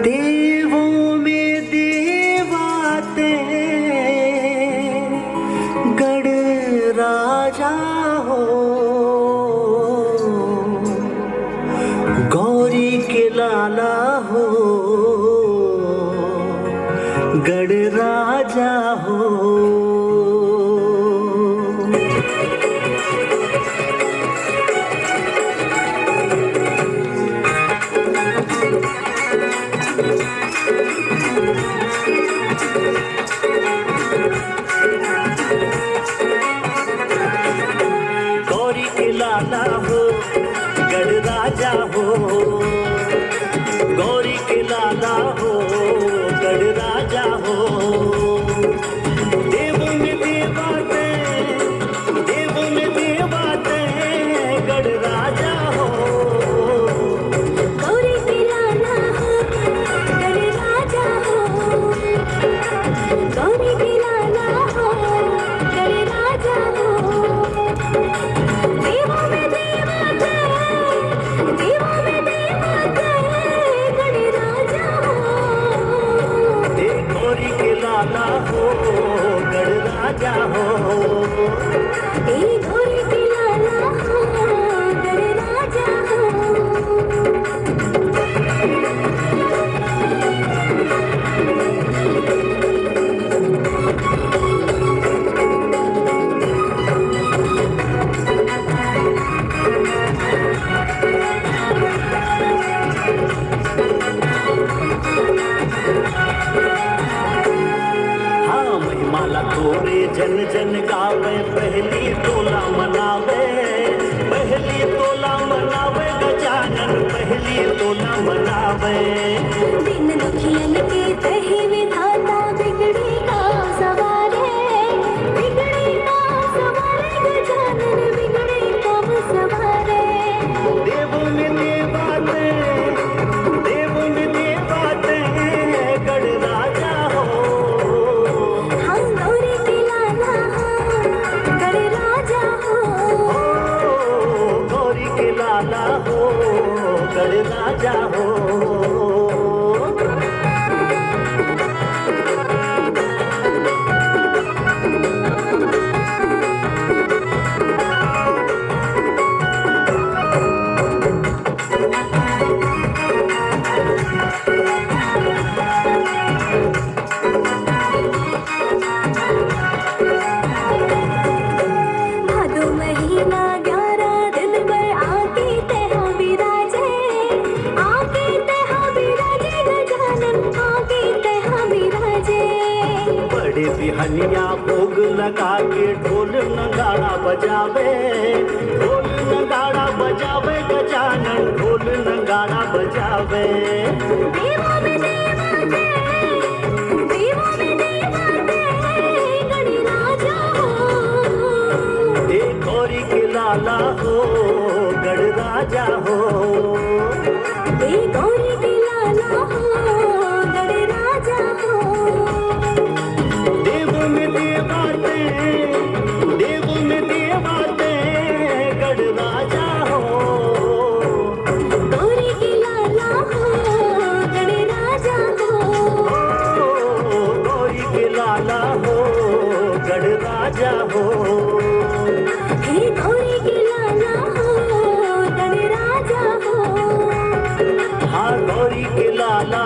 देवों में देवाते गढ़ राजा हो, गौरी के लाला हो, गढ़ राजा हो। गौरी के लाला हो, गढ़ राजा हो, गौरी के लाला हो, गढ़ राजा हो। देवों में देवाते, देवों में देवाते गढ़ राजा हो। गौरी के लाला हो, गढ़ राजा हो, गौरी के लाला हो, गढ़ राजा हो। देवों में देवाते, देवों में देवाते गढ़ राजा हो। गौरी के लाला हो, गढ़ राजा हो। गौरी के लाला हो, गढ़ राजा हो। हाँ महिमाला तोरे जन जन गावे, पहली तोला मनावे, पहली तोला मनावे गजानन, पहली तोला मनावे। दिन दुखियन के तहि विधाता, बिगड़ी का सवारे, बिगड़ी का सवारे गजानन, बिगड़ी का सवारे। देवों में देवाते, देवों में देवाते गढ़ राजा हो। हम गौरी के लाला हो, गढ़ राजा हो। गौरी के लाला हो, गढ़ राजा हो। भादो महीना 11 दिन पर आके तेहा विराजे, आके तेहा विराजे गजानन, आके तेहा विराजे। बड़े बिहनिया भोग लगा के ढोल नगाड़ा बजावे, ढोल नगाड़ा बजावे गजानन, ढोल नगाड़ा बजावे। देवों में देवाते, देवों में देवाते गढ़ राजा हो। गौरी के लाला हो, गढ़ राजा हो। गौरी के लाला हो, गढ़ राजा हो। देवों में देवाते, देवों में देवाते गढ़ राजा हो। गौरी के लाला हो, गढ़ राजा हो। गौरी के लाला हो, गढ़ राजा हो। गौरी के लाला हो, गढ़ राजा हो। हाँ गौरी के लाला